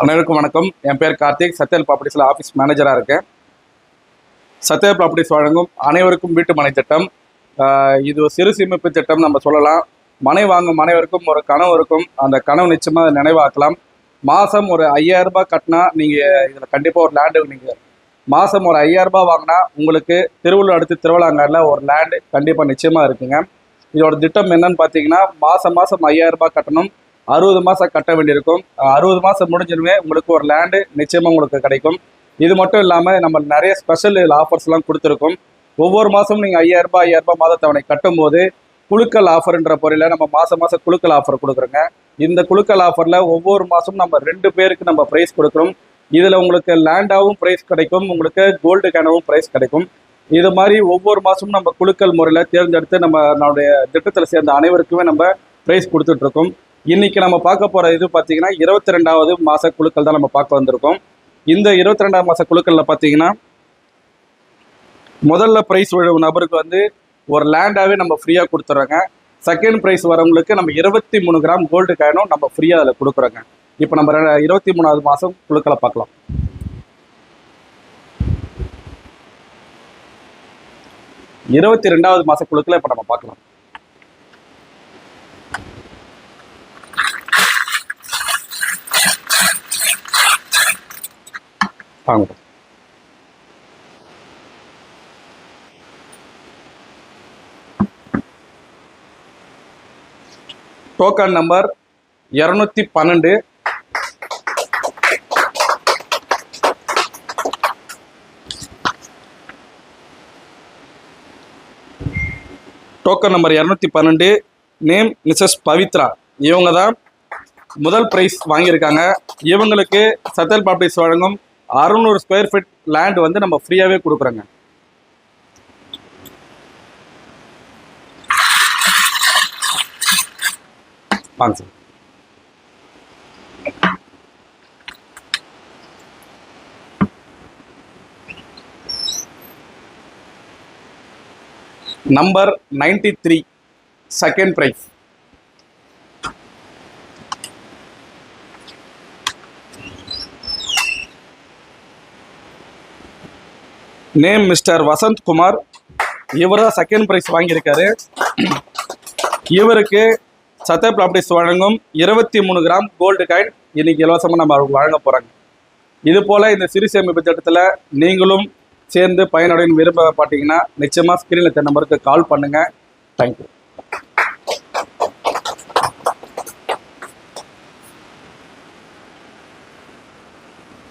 அனைவருக்கும் வணக்கம். என் பேர் கார்த்திக். சத்யல் ப்ராப்பர்ட்டிஸில் ஆஃபீஸ் மேனேஜராக இருக்கேன். சத்யல் ப்ராப்பர்ட்டிஸ் வழங்கும் அனைவருக்கும் வீட்டு மனை திட்டம். இது ஒரு சிறு சேமிப்பு திட்டம் நம்ம சொல்லலாம். மனை வாங்கும் அனைவருக்கும் ஒரு கனவு இருக்கும். அந்த கனவு நிச்சயமாக நினைவாக்கலாம். மாதம் ஒரு 5000 ரூபாய் கட்டினா நீங்கள் இதில் கண்டிப்பாக ஒரு லேண்டு நீங்கள் மாதம் ஒரு 5000 ரூபாய் வாங்கினா உங்களுக்கு திருவள்ளூர் அடுத்து திருவள்ளாங்காடில் ஒரு லேண்டு கண்டிப்பாக நிச்சயமாக இருக்குங்க. இதோட திட்டம் என்னன்னு பார்த்தீங்கன்னா, மாதம் 5000 ரூபாய் கட்டணும். 60 மாதம் கட்ட வேண்டியிருக்கும். 60 மாதம் முடிஞ்சிருமே உங்களுக்கு ஒரு லேண்டு நிச்சயமாக உங்களுக்கு கிடைக்கும். இது மட்டும் இல்லாமல் நம்ம நிறைய ஸ்பெஷல் ஆஃபர்ஸ்லாம் கொடுத்துருக்கோம். ஒவ்வொரு மாதமும் நீங்கள் 5000 ரூபாய் மாதத்தவணை கட்டும்போது குழுக்கள் ஆஃபர்ன்ற பொறையில் நம்ம மாதம் குழுக்கள் ஆஃபர் கொடுக்குறோங்க. இந்த குழுக்கள் ஆஃபரில் ஒவ்வொரு மாதமும் நம்ம 2 பேருக்கு நம்ம ப்ரைஸ் கொடுக்குறோம். இதில் உங்களுக்கு லேண்டாகவும் ப்ரைஸ் கிடைக்கும், உங்களுக்கு கோல்டு கேனவும் ப்ரைஸ் கிடைக்கும். இது மாதிரி ஒவ்வொரு மாதமும் நம்ம குழுக்கள் முறையில் தேர்ந்தெடுத்து நம்மளுடைய திட்டத்தில் சேர்ந்த அனைவருக்குமே நம்ம ப்ரைஸ் கொடுத்துட்ருக்கோம். இன்றைக்கி நம்ம பார்க்க போகிற இது பார்த்திங்கன்னா 22வது மாத குழுக்கள் தான் நம்ம பார்க்க வந்திருக்கோம். இந்த 22ஆம் மாத குழுக்களில் பார்த்திங்கன்னா முதல்ல ப்ரைஸ் விழும் நபருக்கு வந்து ஒரு லேண்டாகவே நம்ம ஃப்ரீயாக கொடுத்துட்றோங்க. செகண்ட் ப்ரைஸ் வரவங்களுக்கு நம்ம 23 கிராம் கோல்டு காயினும் நம்ம ஃப்ரீயாக அதில் கொடுக்குறோங்க. இப்போ நம்ம 23வது மாதம் குழுக்களை பார்க்கலாம். 22வது மாத குழுக்களை இப்போ நம்ம பார்க்கலாம். வாங்க. Token number 212. Token number 212. Name Mrs Pavithra. இவங்க தான் முதல் ப்ரைஸ் வாங்கியிருக்காங்க. இவங்களுக்கு சத்யல் ப்ராப்பர்ட்டிஸ் வழங்கும் 600 ஸ்கொயர் ஃபீட் லேண்ட் வந்து நம்ம ஃப்ரீயாகவே கொடுக்குறோங்க. வாங்க sir. Number 93 second prize. Name mister Vasanth Kumar. இவர் தான் செகண்ட் ப்ரைஸ் வாங்கியிருக்காரு. இவருக்கு சத்யல் ப்ராப்பர்ட்டிஸ் வழங்கும் 23 கிராம் கோல்டு காயின் இன்னைக்கு இலவசமாக நம்ம அவருக்கு வழங்க போகிறாங்க. இது போல் இந்த சிறு சேமிப்பு திட்டத்தில் நீங்களும் சேர்ந்து பயனடையும் விரும்ப பார்த்தீங்கன்னா நிச்சயமாக ஸ்க்ரீனில் நம்பருக்கு கால் பண்ணுங்கள். தேங்க்யூ.